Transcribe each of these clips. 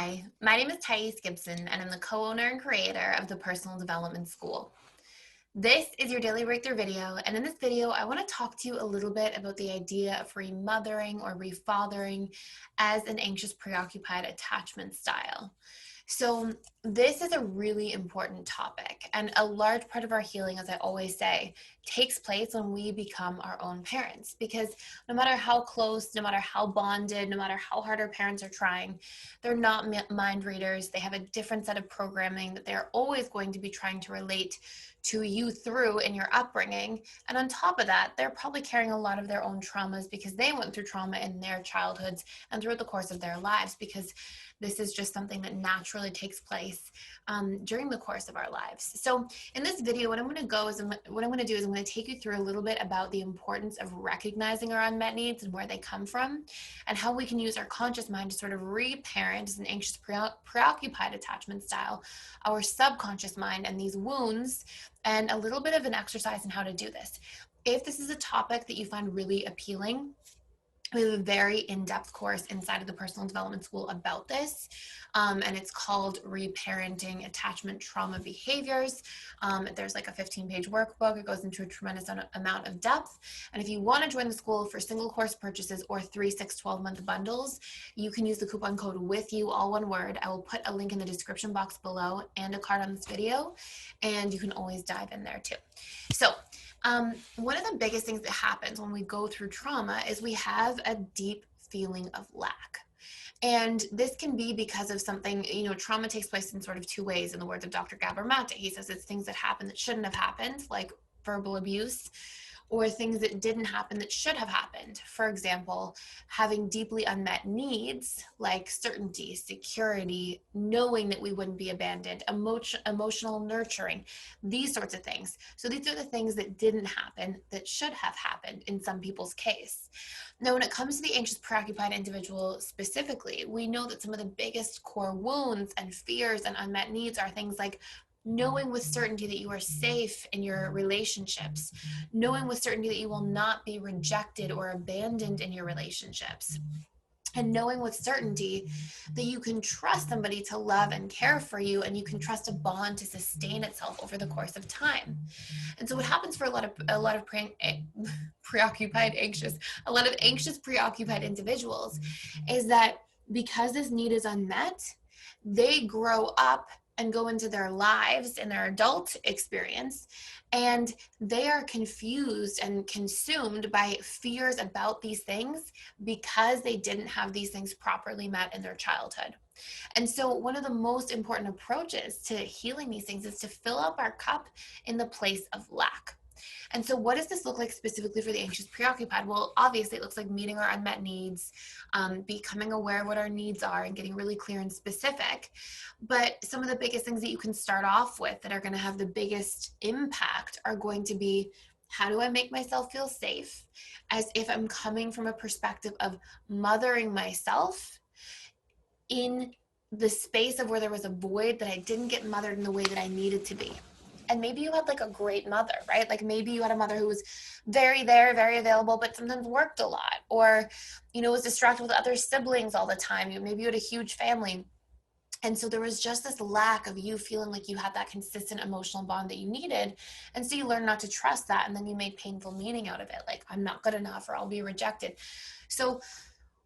Hi, my name is Gibson, and I'm the co-owner and creator of the Personal Development School. This is your daily breakthrough video, and in this video, I want to talk to you a little bit about the idea of remothering or refathering as an anxious preoccupied attachment style. So this is a really important topic, and a large part of our healing, as I always say, takes place when we become our own parents, because no matter how close, no matter how bonded, no matter how hard our parents are trying, they're not mind readers. They have a different set of programming that they're always going to be trying to relate to you through in your upbringing. And on top of that, they're probably carrying a lot of their own traumas because they went through trauma in their childhoods and throughout the course of their lives, because this is just something that naturally takes place during the course of our lives. So in this video, what I'm going to do is I'm going to take you through a little bit about the importance of recognizing our unmet needs and where they come from, and how we can use our conscious mind to sort of reparent as an anxious preoccupied attachment style, our subconscious mind and these wounds, and a little bit of an exercise in how to do this. If this is a topic that you find really appealing, we have a very in-depth course inside of the Personal Development School about this, and it's called Reparenting Attachment Trauma Behaviors. There's like a 15-page workbook. It goes into a tremendous amount of depth, and if you want to join the school for single course purchases or 3, 6, 12-month bundles, you can use the coupon code WITHYOU, all one word. I will put a link in the description box below and a card on this video, and you can always dive in there too. So one of the biggest things that happens when we go through trauma is we have a deep feeling of lack. And this can be because of something, trauma takes place in sort of two ways, in the words of Dr. Gabor Mate. He says it's things that happen that shouldn't have happened, like verbal abuse, or things that didn't happen that should have happened. For example, having deeply unmet needs like certainty, security, knowing that we wouldn't be abandoned, emotional nurturing, these sorts of things. So these are the things that didn't happen that should have happened in some people's case. Now, when it comes to the anxious preoccupied individual specifically, we know that some of the biggest core wounds and fears and unmet needs are things like knowing with certainty that you are safe in your relationships, knowing with certainty that you will not be rejected or abandoned in your relationships, and knowing with certainty that you can trust somebody to love and care for you, and you can trust a bond to sustain itself over the course of time. And so what happens for a lot of anxious preoccupied individuals is that because this need is unmet, they grow up and go into their lives and their adult experience, and they are confused and consumed by fears about these things because they didn't have these things properly met in their childhood. And so one of the most important approaches to healing these things is to fill up our cup in the place of lack. And so what does this look like specifically for the anxious preoccupied? Well, obviously it looks like meeting our unmet needs, becoming aware of what our needs are and getting really clear and specific. But some of the biggest things that you can start off with that are going to have the biggest impact are going to be, how do I make myself feel safe? As if I'm coming from a perspective of mothering myself in the space of where there was a void that I didn't get mothered in the way that I needed to be. And maybe you had like a great mother, right? Like maybe you had a mother who was very there, very available, but sometimes worked a lot, or, was distracted with other siblings all the time. Maybe you had a huge family. And so there was just this lack of you feeling like you had that consistent emotional bond that you needed. And so you learn not to trust that. And then you make painful meaning out of it. Like, I'm not good enough, or I'll be rejected. So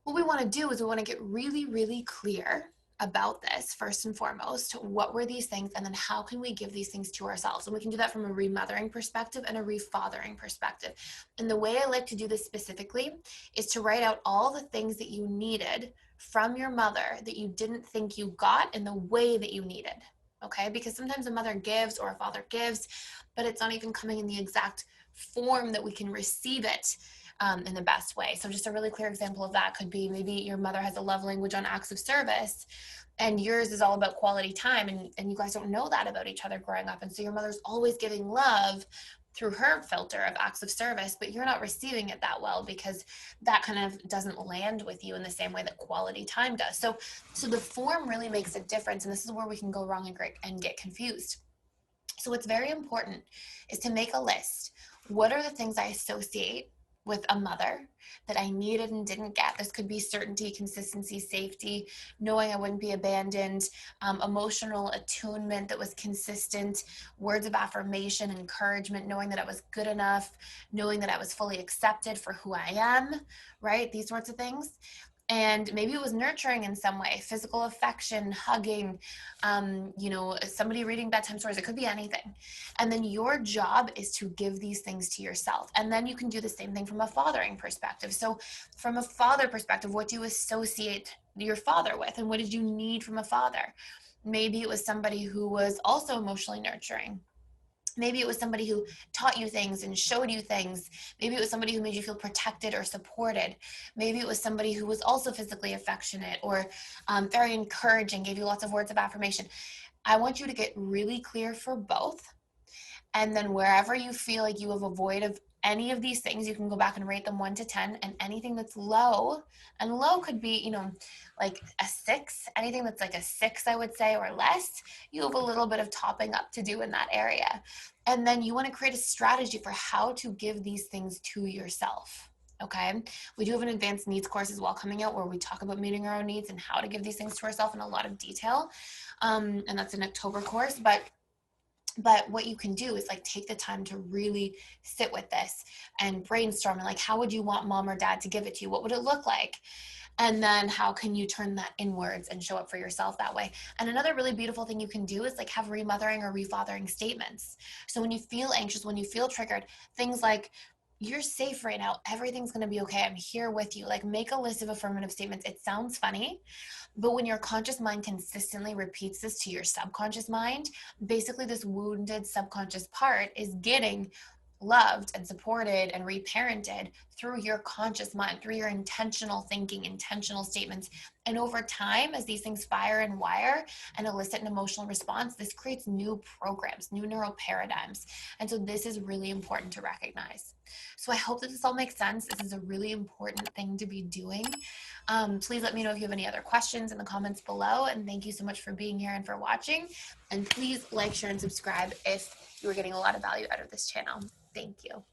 what we want to do is we want to get really, really clear about this first and foremost. What were these things, and then how can we give these things to ourselves? And we can do that from a remothering perspective and a refathering perspective. And the way I like to do this specifically is to write out all the things that you needed from your mother that you didn't think you got in the way that you needed. Okay, because sometimes a mother gives or a father gives, but it's not even coming in the exact form that we can receive it in the best way. So just a really clear example of that could be, maybe your mother has a love language on acts of service, and yours is all about quality time, and you guys don't know that about each other growing up. And so your mother's always giving love through her filter of acts of service, but you're not receiving it that well because that kind of doesn't land with you in the same way that quality time does. So the form really makes a difference, and this is where we can go wrong and get confused. So what's very important is to make a list. What are the things I associate with a mother that I needed and didn't get. This could be certainty, consistency, safety, knowing I wouldn't be abandoned, emotional attunement that was consistent, words of affirmation, encouragement, knowing that I was good enough, knowing that I was fully accepted for who I am, right? These sorts of things. And maybe it was nurturing in some way, physical affection, hugging, somebody reading bedtime stories. It could be anything. And then your job is to give these things to yourself. And then you can do the same thing from a fathering perspective. So from a father perspective, what do you associate your father with? And what did you need from a father? Maybe it was somebody who was also emotionally nurturing. Maybe it was somebody who taught you things and showed you things. Maybe it was somebody who made you feel protected or supported. Maybe it was somebody who was also physically affectionate or very encouraging, gave you lots of words of affirmation. I want you to get really clear for both. And then wherever you feel like you have a void of any of these things, you can go back and rate them 1 to 10. And anything that's low, and low could be, like a 6, anything that's like a 6, I would say, or less, you have a little bit of topping up to do in that area. And then you want to create a strategy for how to give these things to yourself. Okay. We do have an advanced needs course as well coming out where we talk about meeting our own needs and how to give these things to ourselves in a lot of detail. And that's an October course. But what you can do is like take the time to really sit with this and brainstorm and like, how would you want mom or dad to give it to you? What would it look like? And then how can you turn that inwards and show up for yourself that way? And another really beautiful thing you can do is like have remothering or refathering statements. So when you feel anxious, when you feel triggered, things like, you're safe right now. Everything's going to be okay. I'm here with you. Like make a list of affirmative statements. It sounds funny, but when your conscious mind consistently repeats this to your subconscious mind, basically this wounded subconscious part is getting loved and supported and reparented through your conscious mind, through your intentional thinking, intentional statements. And over time, as these things fire and wire and elicit an emotional response, this creates new programs, new neural paradigms. And so this is really important to recognize. So I hope that this all makes sense. This is a really important thing to be doing. Please let me know if you have any other questions in the comments below. And thank you so much for being here and for watching. And please like, share, and subscribe if you are getting a lot of value out of this channel. Thank you.